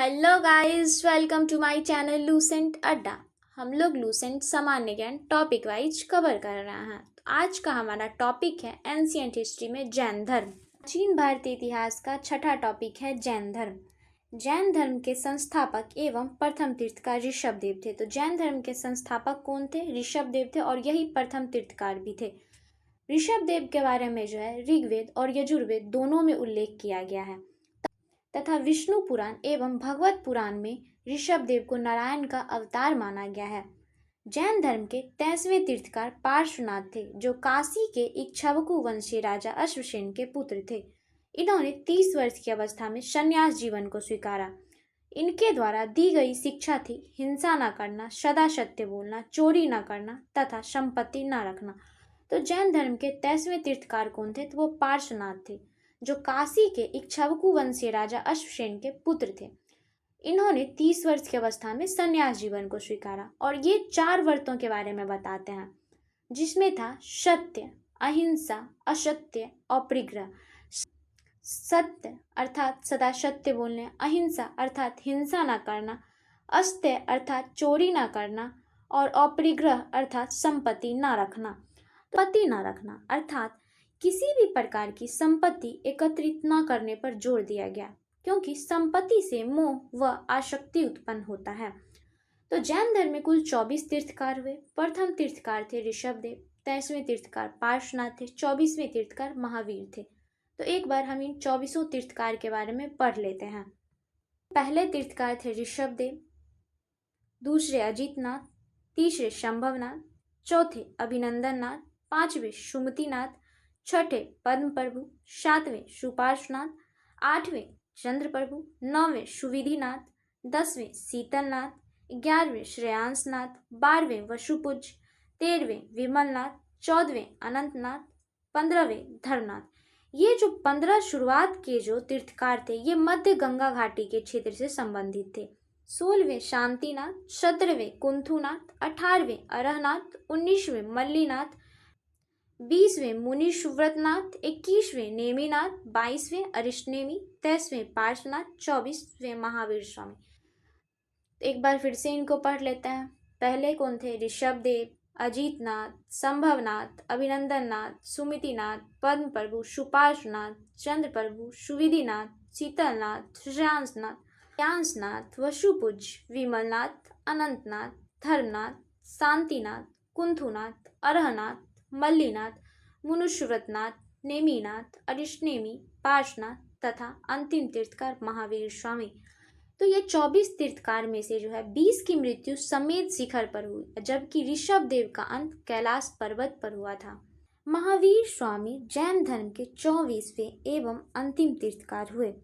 Hello guys, welcome to my channel Lucent Adda. हम लोग Lucent सामान्य ज्ञान टॉपिक वाइज कवर कर रहे हैं। तो आज का हमारा टॉपिक है एंशिएंट हिस्ट्री में जैन धर्म। प्राचीन भारतीय इतिहास का छठा टॉपिक है जैन धर्म। जैन धर्म के संस्थापक एवं प्रथम तीर्थकार ऋषभदेव थे। तो जैन धर्म के संस्थापक कौन थे? ऋषभदेव थे, और यही प्रथम तीर्थकार भी थे। ऋषभदेव के बारे में जो है ऋग्वेद और यजुर्वेद दोनों में उल्लेख किया गया है तथा विष्णु पुराण एवं भगवत पुराण में ऋषभदेव को नारायण का अवतार माना गया है। जैन धर्म के 23वें तीर्थकार पार्श्वनाथ थे, जो काशी के इक्ष्वाकु वंशीय राजा अश्वसेन के पुत्र थे। इन्होंने 30 वर्ष की अवस्था में संन्यास जीवन को स्वीकारा। इनके द्वारा दी गई शिक्षा थी हिंसा न करना, सदा सत्य बोलना, चोरी न करना तथा संपत्ति न रखना। तो जैन धर्म के 23वें तीर्थकार कौन थे? तो वो पार्श्वनाथ थे, जो काशी के इक्ष्वाकु वंशीय राजा अश्वसेन के पुत्र थे। इन्होंने 30 वर्ष की अवस्था में संन्यास जीवन को स्वीकारा, और ये 4 व्रतों के बारे में बताते हैं, जिसमें था सत्य, अहिंसा, असत्य और परिग्रह। सत्य अर्थात सदा सत्य बोलने, अहिंसा अर्थात हिंसा न करना, अस्त्य अर्थात चोरी न करना, और अपरिग्रह अर्थात संपत्ति न रखना। संपत्ति न रखना अर्थात किसी भी प्रकार की संपत्ति एकत्रित न करने पर जोर दिया गया, क्योंकि संपत्ति से मोह व आसक्ति उत्पन्न होता है। तो जैन धर्म में कुल 24 तीर्थकार हुए। प्रथम तीर्थकार थे ऋषभदेव, 23वें तीर्थकार पार्श्वनाथ थे, 24वें तीर्थकार महावीर थे। तो एक बार हम इन 24 तीर्थकार के बारे में पढ़ लेते हैं। पहले तीर्थकार थे ऋषभदेव, दूसरे अजितनाथ, तीसरे शंभवनाथ, चौथे अभिनंदननाथ, पांचवें सुमतिनाथ, छठे पद्म प्रभु, सातवें सुपार्श्वनाथ, आठवें चंद्र प्रभु, नौवें सुविधिनाथ, 10वें शीतलनाथ, 11वें श्रेयांसनाथ, 12वें वसुपूज्य, 13वें विमलनाथ, 14वें अनंतनाथ, 15वें धर्मनाथ। ये जो 15 शुरुआत के जो तीर्थकार थे, ये मध्य गंगा घाटी के क्षेत्र से संबंधित थे। 16वें शांतिनाथ, 17वें कुंथुनाथ, 18वें अरहनाथ, 19वें मल्लीनाथ, 20वें मुनि सुव्रतनाथ, 21वें नेमिनाथ, 22वें अरिष्टनेमी, 23वें पार्श्वनाथ, 24वें महावीर स्वामी। एक बार फिर से इनको पढ़ लेते हैं। पहले कौन थे? ऋषभदेव, अजितनाथ, संभवनाथ, अभिनंदननाथ, सुमितिनाथ, पद्म प्रभु, सुपार्श्वनाथ, चंद्र प्रभु, सुविधिनाथ, शीतलनाथ, श्रेयांसनाथ, वसुपूज्य, विमलनाथ, अनंतनाथ, धर्मनाथ, शांतिनाथ, कुंथुनाथ, अरहनाथ, मल्लीनाथ, मुनुश्रुतनाथ, नेमिनाथ, अरिष्टनेमी, पार्श्वनाथ तथा अंतिम तीर्थकार महावीर स्वामी। तो ये 24 तीर्थकार में से जो है 20 की मृत्यु समेत शिखर पर हुई, जबकि ऋषभदेव का अंत कैलाश पर्वत पर हुआ था। महावीर स्वामी जैन धर्म के 24वें एवं अंतिम तीर्थकार हुए।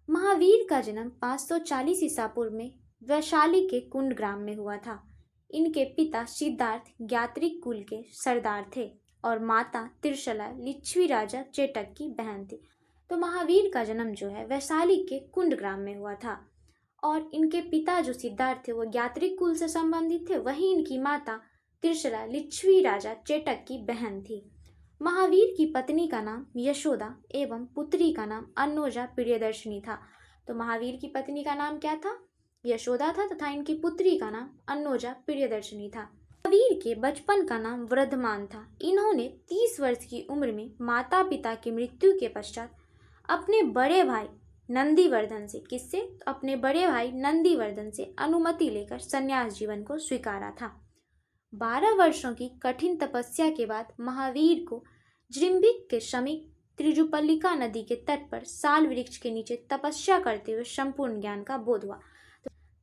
महावीर का जन्म 540 ईसा पूर्व में वैशाली के कुंड ग्राम में हुआ था। इनके पिता सिद्धार्थ ज्ञात्रिक कुल के सरदार थे, और माता त्रिशला लिच्छवी राजा चेटक की बहन थी। तो महावीर का जन्म जो है वैशाली के कुंड ग्राम में हुआ था, और इनके पिता जो सिद्धार्थ थे वो ज्ञात्रिक कुल से संबंधित थे। वहीं इनकी माता त्रिशला लिच्छवी राजा चेटक की बहन थी। महावीर की पत्नी का नाम यशोदा एवं पुत्री का नाम अन्नोजा प्रियदर्शिनी था। तो महावीर की पत्नी का नाम क्या था? यशोदा था, तथा इनकी पुत्री का नाम अन्नोजा प्रियदर्शिनी था। महावीर के बचपन का नाम वृद्धमान था। इन्होंने 30 वर्ष की उम्र में माता पिता की मृत्यु के पश्चात अपने बड़े भाई नंदीवर्धन से अपने बड़े भाई नंदीवर्धन से अनुमति लेकर संन्यास जीवन को स्वीकारा था। 12 वर्षों की कठिन तपस्या के बाद महावीर को जृंभिक के समीप त्रिजुपल्लिका नदी के तट पर साल वृक्ष के नीचे तपस्या करते हुए संपूर्ण ज्ञान का बोध हुआ।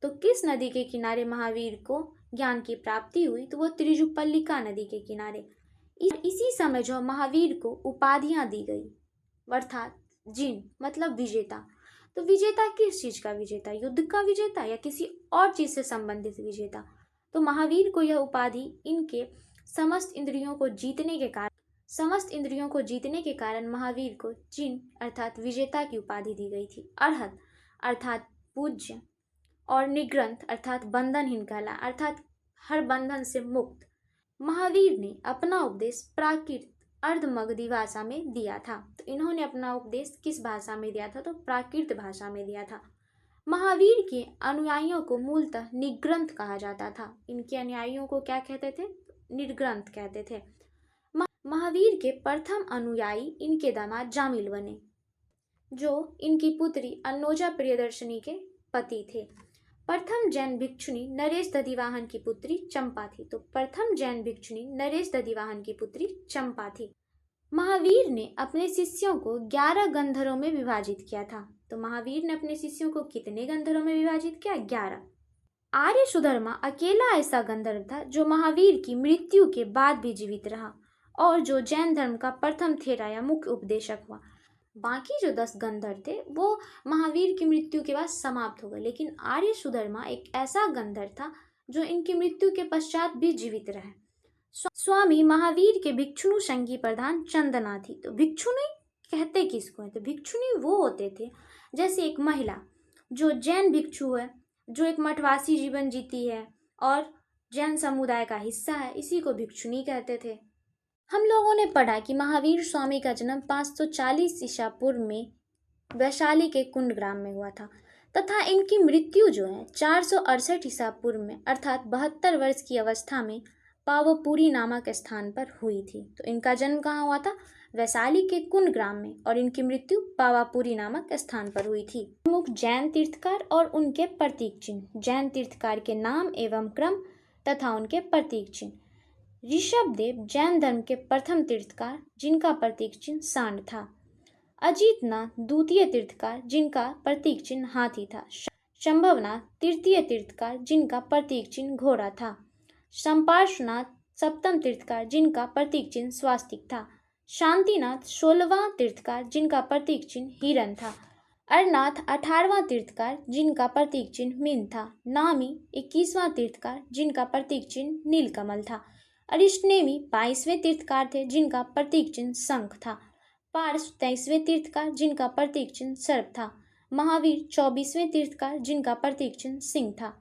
तो किस नदी के किनारे महावीर को ज्ञान की प्राप्ति हुई? तो वो त्रिजुपल्लिका नदी के किनारे। इसी समय जो महावीर को उपाधियां दी गई, अर्थात जिन मतलब विजेता। तो विजेता किस चीज का विजेता? युद्ध का विजेता या किसी और चीज से संबंधित विजेता? तो महावीर को यह उपाधि इनके समस्त इंद्रियों को जीतने के कारण महावीर को जिन अर्थात विजेता की उपाधि दी गई थी। अरहत अर्थात पूज्य, और निग्रंथ अर्थात बंधनहीन कहला, अर्थात हर बंधन से मुक्त। महावीर ने अपना उपदेश प्राकृत अर्धमगधी भाषा में दिया था। तो इन्होंने अपना उपदेश किस भाषा में दिया था? तो प्राकृत भाषा में दिया था। महावीर के अनुयायियों को मूलतः निग्रंथ कहा जाता था। इनके अनुयायियों को क्या कहते थे? निर्ग्रंथ कहते थे। महावीर के प्रथम अनुयायी इनके दामाद जामिल बने, जो इनकी पुत्री अन्नोजा प्रियदर्शनी के पति थे। प्रथम जैन भिक्षुणी नरेश दधिवाहन की पुत्री चंपा थी। तो प्रथम जैन भिक्षुणी नरेश दधिवाहन की पुत्री चंपा थी। महावीर ने अपने शिष्यों को 11 गंधरों में विभाजित किया था। तो महावीर ने अपने शिष्यों को कितने गंधरों में विभाजित किया? 11। आर्य सुधर्मा अकेला ऐसा गंधर्व था जो महावीर की मृत्यु के बाद भी जीवित रहा और जो जैन धर्म का प्रथम थेरा या मुख्य उपदेशक हुआ। बाकी जो 10 गंधर्व थे वो महावीर की मृत्यु के बाद समाप्त हो गए, लेकिन आर्य सुधर्मा एक ऐसा गंधर्व था जो इनकी मृत्यु के पश्चात भी जीवित रहे। स्वामी महावीर के भिक्षुणु संघ की प्रधान चंदना थी। तो भिक्षुणी कहते किसको है? तो भिक्षुणी वो होते थे जैसे एक महिला जो जैन भिक्षु है, जो एक मठवासी जीवन जीती है और जैन समुदाय का हिस्सा है, इसी को भिक्षुणी कहते थे। हम लोगों ने पढ़ा कि महावीर स्वामी का जन्म 540 ईसा पूर्व में वैशाली के कुंड ग्राम में हुआ था तथा इनकी मृत्यु जो है 468 ईसा पूर्व में अर्थात 72 वर्ष की अवस्था में पावपुरी नामक स्थान पर हुई थी। तो इनका जन्म कहाँ हुआ था? वैशाली के कुंड ग्राम में, और इनकी मृत्यु पावापुरी नामक स्थान पर हुई थी। प्रमुख जैन तीर्थकार और उनके प्रतीक चिन्ह। जैन तीर्थकार के नाम एवं क्रम तथा उनके प्रतीक चिन्ह। ऋषभदेव जैन धर्म के प्रथम तीर्थकार जिनका प्रतीक चिन्ह सांड था। अजितनाथ द्वितीय तीर्थकार जिनका प्रतीक चिन्ह हाथी था। शंभवनाथ तृतीय तीर्थकार जिनका प्रतीक चिन्ह घोड़ा था। संपार्श्वनाथ सप्तम तीर्थकार जिनका प्रतीक चिन्ह स्वास्तिक था। शांतिनाथ 16वां तीर्थकार जिनका प्रतीक चिन्ह हिरण था। अरनाथ 18वां तीर्थकार जिनका प्रतीक चिन्ह मीन था। नामी 21वां तीर्थकार जिनका प्रतीक चिन्ह नीलकमल था। अरिष्टनेमी 22वें तीर्थकार थे जिनका प्रतीक चिन्ह शंख था। पार्श 23वें तीर्थकार जिनका प्रतीक चिन्ह सर्प था। महावीर 24वें तीर्थकार जिनका प्रतीक चिन्ह सिंह था।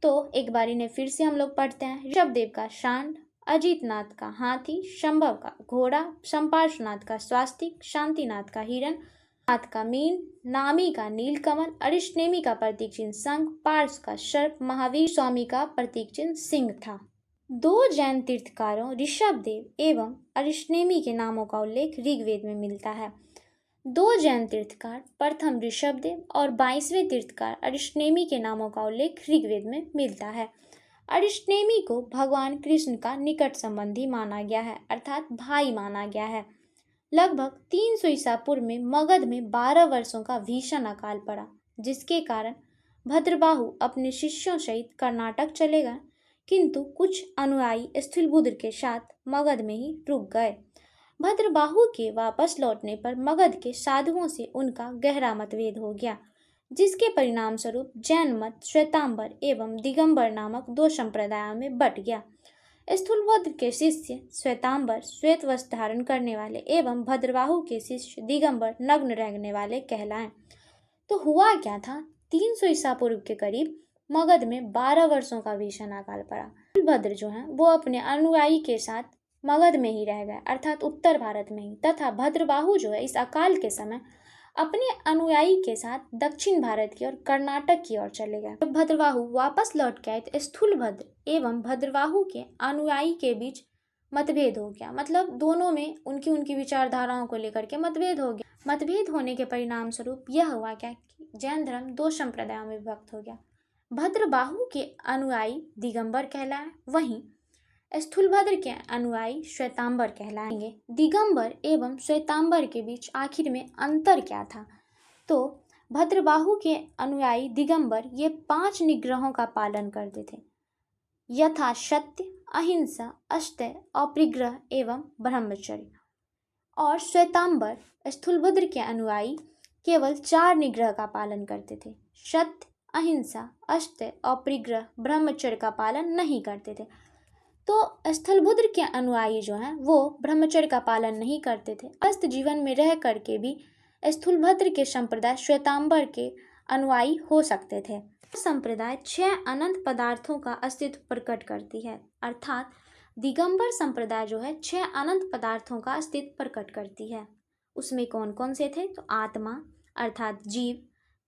तो एक बार इन्हें फिर से हम लोग पढ़ते हैं। ऋषभदेव का सांड, अजितनाथ का हाथी, शंभव का घोड़ा, संपार्श्वनाथ का स्वास्तिक, शांतिनाथ का हिरण, नाथ का मीन, नामी का नीलकमल, अरिष्टनेमी का प्रतीक चिन्ह शंख, पार्श का सर्प, महावीर स्वामी का प्रतीक चिन्ह सिंह था। 2 जैन तीर्थकारों ऋषभदेव एवं अरिष्टनेमी के नामों का उल्लेख ऋग्वेद में मिलता है। 2 जैन तीर्थकार प्रथम ऋषभदेव और 22वें तीर्थकार अरिष्टनेमी के नामों का उल्लेख ऋग्वेद में मिलता है। अरिष्टनेमी को भगवान कृष्ण का निकट संबंधी माना गया है, अर्थात भाई माना गया है। लगभग 300 ईसा पूर्व में मगध में 12 वर्षों का भीषण अकाल पड़ा, जिसके कारण भद्रबाहु अपने शिष्यों सहित कर्नाटक चले गए, किंतु कुछ अनुयायी स्थूलभद्र के साथ मगध में ही रुक गए। भद्रबाहु के वापस लौटने पर मगध के साधुओं से उनका गहरा मतभेद हो गया, जिसके परिणाम स्वरूप जैन मत श्वेतांबर एवं दिगंबर नामक 2 संप्रदायों में बट गया। स्थूलभद्र के शिष्य श्वेतांबर श्वेत वस्त्र धारण करने वाले एवं भद्रबाहु के शिष्य दिगंबर नग्न रहने वाले कहलाएं। तो हुआ क्या था? 300 ईसा पूर्व के करीब मगध में 12 वर्षों का भीषण अकाल पड़ा। स्थूलभद्र जो है वो अपने अनुयायी के साथ मगध में ही रह गए, अर्थात उत्तर भारत में ही, तथा भद्रबाहु जो है इस अकाल के समय अपने अनुयायी के साथ दक्षिण भारत की ओर कर्नाटक की ओर चले गए। जब भद्रबाहु वापस लौट के आए तो स्थूलभद्र एवं भद्रबाहु के अनुयायी के बीच मतभेद हो गया, मतलब दोनों में उनकी विचारधाराओं को लेकर के मतभेद हो गया। मतभेद होने के परिणाम स्वरूप यह हुआ क्या कि जैन धर्म 2 संप्रदायों में विभक्त हो गया। भद्रबाहु के अनुयायी दिगंबर कहलाए, वहीं स्थूलभद्र के अनुयायी श्वेतांबर कहलाएंगे। दिगंबर एवं श्वेतांबर के बीच आखिर में अंतर क्या था? तो भद्रबाहु के अनुयायी दिगंबर ये 5 निग्रहों का पालन करते थे, यथा सत्य, अहिंसा, अस्तेय, अपरिग्रह एवं ब्रह्मचर्य। और श्वेतांबर स्थूलभद्र के अनुयायी केवल 4 निग्रह का पालन करते थे। सत्य, अहिंसा, अस्तेय, अपरिग्रह, ब्रह्मचर्य का पालन नहीं करते थे। तो स्थूलभद्र के अनुयायी जो हैं वो ब्रह्मचर्य का पालन नहीं करते थे। अस्त जीवन में रह करके भी स्थूलभद्र के संप्रदाय श्वेतांबर के अनुयायी हो सकते थे। संप्रदाय 6 अनंत पदार्थों का अस्तित्व प्रकट करती है, अर्थात दिगंबर संप्रदाय जो है 6 अनंत पदार्थों का अस्तित्व प्रकट करती है। उसमें कौन कौन से थे? तो आत्मा अर्थात जीव,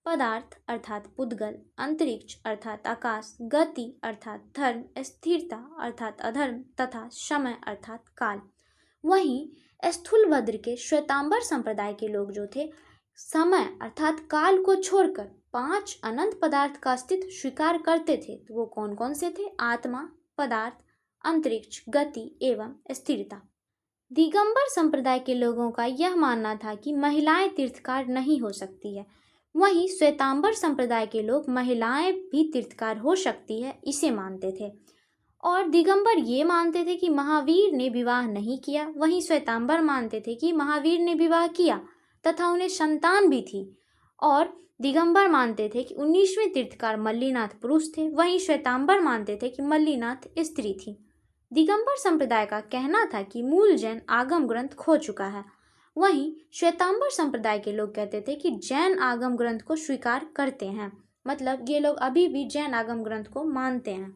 पदार्थ अर्थात पुद्गल, अंतरिक्ष अर्थात आकाश, गति अर्थात धर्म, स्थिरता अर्थात अधर्म तथा समय अर्थात काल। वहीं स्थूलभद्र के श्वेतांबर संप्रदाय के लोग जो थे, समय अर्थात काल को छोड़कर 5 अनंत पदार्थ का अस्तित्व स्वीकार करते थे। तो वो कौन कौन से थे? आत्मा, पदार्थ, अंतरिक्ष, गति एवं स्थिरता। दिगंबर संप्रदाय के लोगों का यह मानना था कि महिलाएं तीर्थकार नहीं हो सकती है। वहीं श्वेतांबर संप्रदाय के लोग महिलाएं भी तीर्थकार हो सकती है इसे मानते थे। और दिगंबर ये मानते थे कि महावीर ने विवाह नहीं किया, वहीं श्वेतांबर मानते थे कि महावीर ने विवाह किया तथा उन्हें संतान भी थी। और दिगंबर मानते थे कि 19वें तीर्थकार मल्लीनाथ पुरुष थे, वहीं श्वेतांबर मानते थे कि मल्लीनाथ स्त्री थी। दिगंबर संप्रदाय का कहना था कि मूल जैन आगम ग्रंथ खो चुका है। वहीं श्वेतांबर संप्रदाय के लोग कहते थे कि जैन आगम ग्रंथ को स्वीकार करते हैं, मतलब ये लोग अभी भी जैन आगम ग्रंथ को मानते हैं।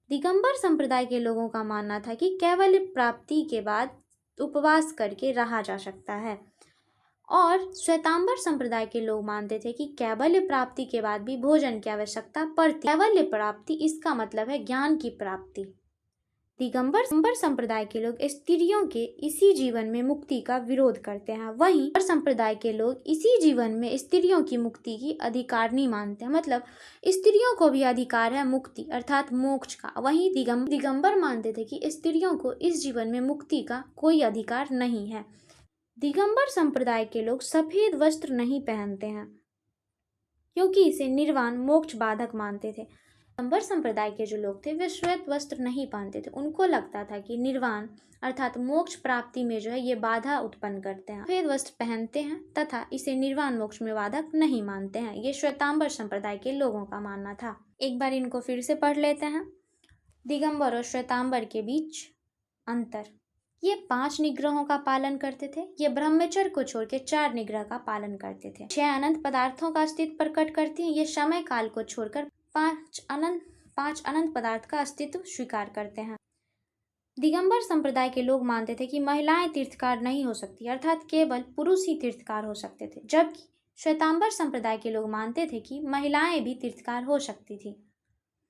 दिगंबर संप्रदाय के लोगों का मानना था कि कैवल्य प्राप्ति के बाद उपवास करके रहा जा सकता है। और श्वेतांबर संप्रदाय के लोग मानते थे कि कैवल्य प्राप्ति के बाद भी भोजन की आवश्यकता पड़ती। कैवल्य प्राप्ति इसका मतलब है ज्ञान की प्राप्ति। दिगंबर संप्रदाय के लोग स्त्रियों के इसी जीवन में मुक्ति का विरोध करते हैं। वहीं संप्रदाय के लोग इसी जीवन में स्त्रियों की मुक्ति की अधिकारनी मानते हैं, मतलब स्त्रियों को भी अधिकार है मुक्ति अर्थात मोक्ष का। वहीं दिगंबर मानते थे कि स्त्रियों को इस जीवन में मुक्ति का कोई अधिकार नहीं है। दिगंबर संप्रदाय के लोग सफेद वस्त्र नहीं पहनते हैं क्योंकि इसे निर्वाण मोक्ष बाधक मानते थे। दिगंबर संप्रदाय के जो लोग थे वे श्वेत वस्त्र नहीं पहनते थे। उनको लगता था कि निर्वाण अर्थात मोक्ष प्राप्ति में जो है ये बाधा उत्पन्न करते हैं। सफेद वस्त्र पहनते हैं तथा इसे निर्वाण मोक्ष में बाधक नहीं मानते हैं। ये श्वेतांबर संप्रदाय के लोगों का मानना था। एक बार इनको फिर से पढ़ लेते हैं। दिगंबर और श्वेतांबर के बीच अंतर। ये 5 निग्रहों का पालन करते थे। ये ब्रह्मचर्य को छोड़ के 4 निग्रह का पालन करते थे। 6 अनंत पदार्थों का अस्तित्व प्रकट करते हैं। ये समय काल को छोड़कर 5 अनंत पदार्थ का अस्तित्व स्वीकार करते हैं। दिगंबर संप्रदाय के लोग मानते थे कि महिलाएं तीर्थकार नहीं हो सकती, अर्थात केवल पुरुष ही तीर्थकार हो सकते थे, जबकि श्वेतांबर संप्रदाय के लोग मानते थे कि महिलाएं भी तीर्थकार हो सकती थी।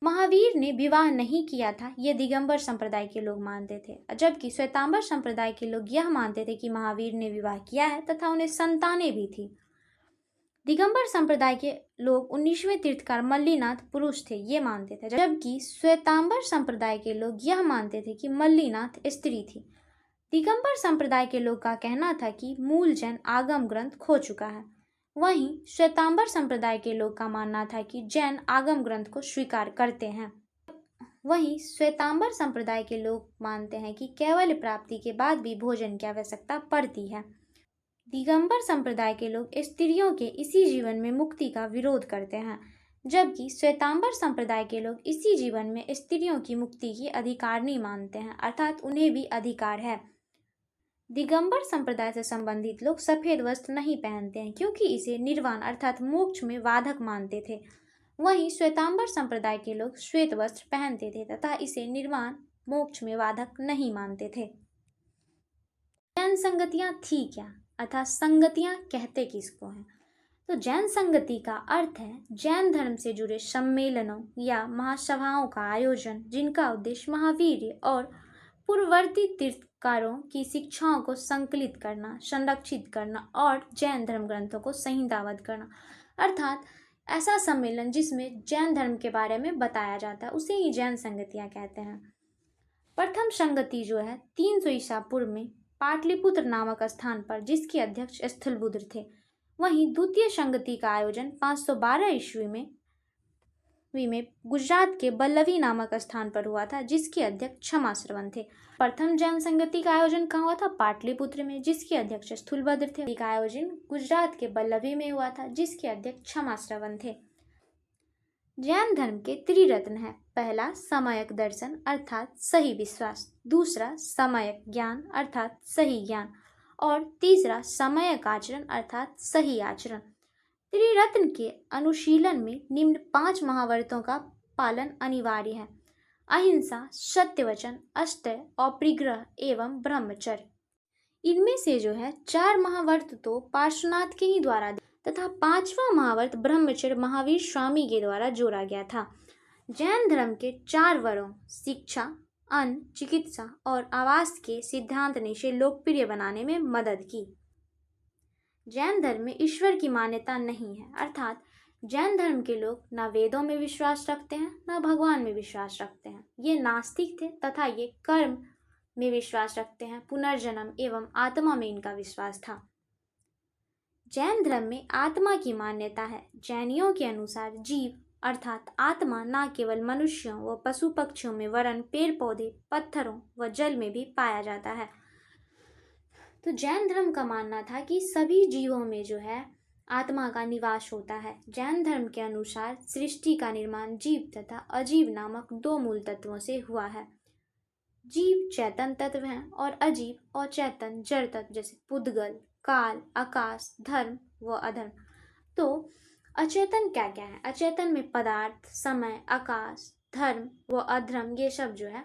महावीर ने विवाह नहीं किया था, ये दिगंबर संप्रदाय के लोग मानते थे, जबकि श्वेतांबर संप्रदाय के लोग यह मानते थे कि महावीर ने विवाह किया है तथा उन्हें संतानें भी थी। दिगंबर संप्रदाय के लोग 19वें तीर्थकार मल्लीनाथ पुरुष थे ये मानते थे, जबकि श्वेतांबर संप्रदाय के लोग यह मानते थे कि मल्लीनाथ स्त्री थी। दिगंबर संप्रदाय के लोग का कहना था कि मूल जैन आगम ग्रंथ खो चुका है। वहीं श्वेतांबर संप्रदाय के लोग का मानना था कि जैन आगम ग्रंथ को स्वीकार करते हैं। वहीं श्वेतांबर संप्रदाय के लोग मानते हैं कि कैवल्य प्राप्ति के बाद भी भोजन की आवश्यकता पड़ती है। दिगंबर संप्रदाय के लोग स्त्रियों के इसी जीवन में मुक्ति का विरोध करते हैं, जबकि श्वेतांबर संप्रदाय के लोग इसी जीवन में स्त्रियों की मुक्ति की अधिकारनी मानते हैं, अर्थात उन्हें भी अधिकार है। दिगंबर संप्रदाय से संबंधित लोग सफेद वस्त्र नहीं पहनते हैं क्योंकि इसे निर्वाण अर्थात मोक्ष में बाधक मानते थे। वहीं श्वेतांबर संप्रदाय के लोग श्वेत वस्त्र पहनते थे तथा इसे निर्वाण मोक्ष में बाधक नहीं मानते थे। जैन संगतियां थी क्या, अर्थात संगतियां कहते किसको हैं? तो जैन संगति का अर्थ है जैन धर्म से जुड़े सम्मेलनों या महासभाओं का आयोजन, जिनका उद्देश्य महावीर और पूर्ववर्ती तीर्थकारों की शिक्षाओं को संकलित करना, संरक्षित करना और जैन धर्म ग्रंथों को संहिताबद्ध करना, अर्थात ऐसा सम्मेलन जिसमें जैन धर्म के बारे में बताया जाता है उसे ही जैन संगतियां कहते हैं। प्रथम संगति जो है 300 ईसा पूर्व में पाटलिपुत्र नामक स्थान पर, जिसके अध्यक्ष स्थूलभद्र थे। वहीं द्वितीय संगति का आयोजन 512 ईस्वी में गुजरात के बल्लवी नामक स्थान पर हुआ था, जिसके अध्यक्ष क्षमाश्रवण थे। प्रथम जैन संगति का आयोजन कहाँ हुआ था? पाटलिपुत्र में, जिसके अध्यक्ष स्थूलभद्र थे। का आयोजन गुजरात के बल्लवी में हुआ था, जिसके अध्यक्ष क्षमाश्रवण थे। जैन धर्म के त्रिरत्न है। पहला सम्यक दर्शन अर्थात सही विश्वास, दूसरा सम्यक ज्ञान अर्थात सही ज्ञान और तीसरा सम्यक आचरण अर्थात सही आचरण। त्रिरत्न के अनुशीलन में निम्न 5 महाव्रतों का पालन अनिवार्य है: अहिंसा, सत्यवचन, अस्तेय, अपरिग्रह एवं ब्रह्मचर्य। इनमें से जो है 4 महाव्रत तो पार्श्वनाथ के ही द्वारा तथा 5वां महावर्त ब्रह्मचर्य महावीर स्वामी के द्वारा जोड़ा गया था। जैन धर्म के 4 वरों शिक्षा, अन्न, चिकित्सा और आवास के सिद्धांत ने इसे लोकप्रिय बनाने में मदद की। जैन धर्म में ईश्वर की मान्यता नहीं है, अर्थात जैन धर्म के लोग न वेदों में विश्वास रखते हैं न भगवान में विश्वास रखते हैं। ये नास्तिक थे तथा ये कर्म में विश्वास रखते हैं, पुनर्जन्म एवं आत्मा में इनका विश्वास था। जैन धर्म में आत्मा की मान्यता है। जैनियों के अनुसार जीव अर्थात आत्मा न केवल मनुष्यों व पशु पक्षियों में वरन पेड़ पौधे, पत्थरों व जल में भी पाया जाता है। तो जैन धर्म का मानना था कि सभी जीवों में जो है आत्मा का निवास होता है। जैन धर्म के अनुसार सृष्टि का निर्माण जीव तथा अजीव नामक 2 मूल तत्वों से हुआ है। जीव चैतन तत्व हैं और अजीव अचेतन जड़ तत्व, जैसे पुद्गल, काल, आकाश, धर्म व अधर्म। तो अचेतन क्या क्या है? अचेतन में पदार्थ, समय, आकाश, धर्म व अधर्म, ये सब जो है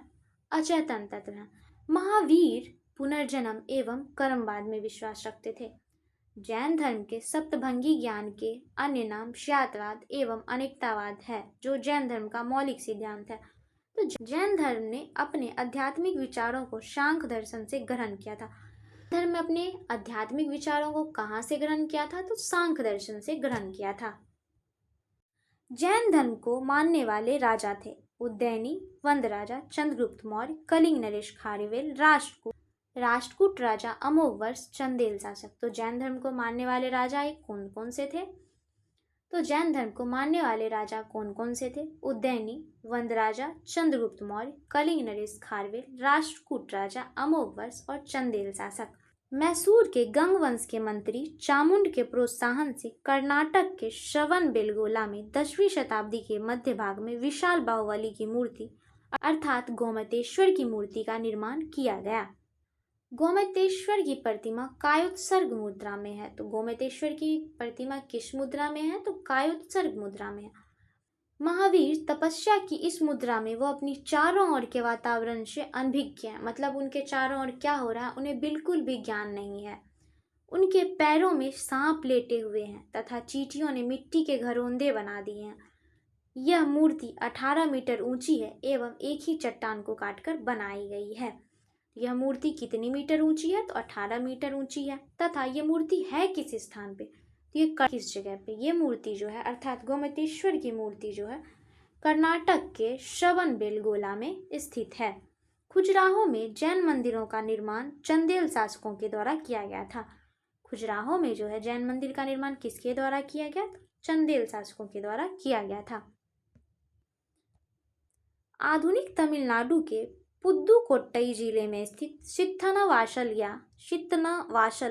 अचेतन तत्व हैं। महावीर पुनर्जन्म एवं कर्मवाद में विश्वास रखते थे। जैन धर्म के सप्तभंगी ज्ञान के अन्य नाम श्यातवाद एवं अनेकतावाद है, जो जैन धर्म का मौलिक सिद्धांत है। तो जैन धर्म ने अपने आध्यात्मिक विचारों को सांख्य दर्शन से ग्रहण किया था। धर्म में अपने आध्यात्मिक विचारों को कहाँ से ग्रहण किया था? तो सांख्य दर्शन से ग्रहण किया था। जैन धर्म को मानने वाले राजा थे उज्जैनी वंद राजा, चंद्रगुप्त मौर्य, कलिंग नरेश खारीवेल, राष्ट्रकूट राजा, अमोघ वर्ष, चंदेल शासक। तो जैन धर्म को मानने वाले राजा कौन कौन से थे? तो जैन धर्म को मानने वाले राजा कौन कौन से थे? उज्जैनी वंद राजा, चंद्रगुप्त मौर्य, कलिंग नरेश खारवेल, राष्ट्रकूट राजा, अमोघ वर्ष और चंदेल शासक। मैसूर के गंग वंश के मंत्री चामुंड के प्रोत्साहन से कर्नाटक के श्रवणबेलगोला में 10वीं शताब्दी के मध्य भाग में विशाल बाहुबली की मूर्ति अर्थात गोमतेश्वर की मूर्ति का निर्माण किया गया। गोमतेश्वर की प्रतिमा कायोत्सर्ग मुद्रा में है। तो गोमतेश्वर की प्रतिमा किस मुद्रा में है? तो कायोत्सर्ग मुद्रा में है। महावीर तपस्या की इस मुद्रा में वो अपनी चारों ओर के वातावरण से अनभिज्ञ है, मतलब उनके चारों ओर क्या हो रहा है उन्हें बिल्कुल भी ज्ञान नहीं है। उनके पैरों में सांप लेटे हुए हैं तथा चींटियों ने मिट्टी के घरौंदे बना दिए हैं। यह मूर्ति 18 मीटर ऊंची है एवं एक ही चट्टान को काटकर बनाई गई है। यह मूर्ति कितनी मीटर ऊंची है? तो 18 मीटर ऊंची है। तथा यह मूर्ति है किस स्थान पे? तो ये किस जगह पे? ये मूर्ति जो है अर्थात गोमतेश्वर की मूर्ति जो है कर्नाटक के श्रवणबेलगोला में स्थित है। खजुराहो में जैन मंदिरों का निर्माण चंदेल शासकों के द्वारा किया गया था। खजुराहो में जो है जैन मंदिर का निर्माण किसके द्वारा किया गया? चंदेल शासकों के द्वारा किया गया था। आधुनिक तमिलनाडु के पुदुकोट्टई जिले में स्थित सित्तनवासल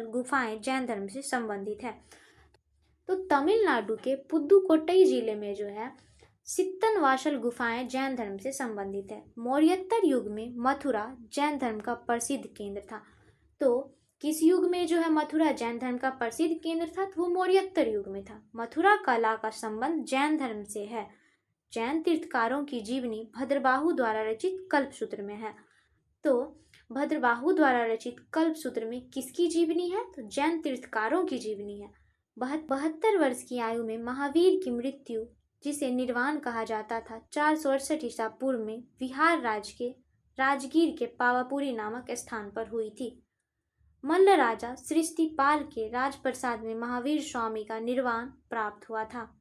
गुफाएं जैन धर्म से संबंधित है। तो तमिलनाडु के पुदुकोट्टई जिले में जो है सित्तनवासल गुफाएं जैन धर्म से संबंधित है। मौर्योत्तर युग में मथुरा जैन धर्म का प्रसिद्ध केंद्र था। तो किस युग में जो है मथुरा जैन धर्म का प्रसिद्ध केंद्र था? तो वो मौर्योत्तर युग में था। मथुरा कला का संबंध जैन धर्म से है। जैन तीर्थकारों की जीवनी भद्रबाहु द्वारा रचित कल्पसूत्र में है। तो भद्रबाहु द्वारा रचित कल्पसूत्र में किसकी जीवनी है? तो जैन तीर्थकारों की जीवनी है। 72 वर्ष की आयु में महावीर की मृत्यु, जिसे निर्वाण कहा जाता था, 468 ईसा पूर्व में बिहार राज्य के राजगीर के पावापुरी नामक स्थान पर हुई थी। मल्ल राजा सृष्टिपाल के राजप्रसाद में महावीर स्वामी का निर्वाण प्राप्त हुआ था।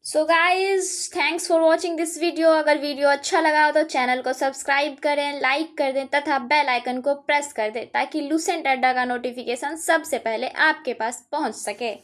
So guys thanks for watching this video. अगर वीडियो अच्छा लगा हो तो चैनल को सब्सक्राइब करें, लाइक कर दें तथा बेल आइकन को प्रेस कर दें ताकि लूसेंट अड्डा का नोटिफिकेशन सबसे पहले आपके पास पहुंच सके।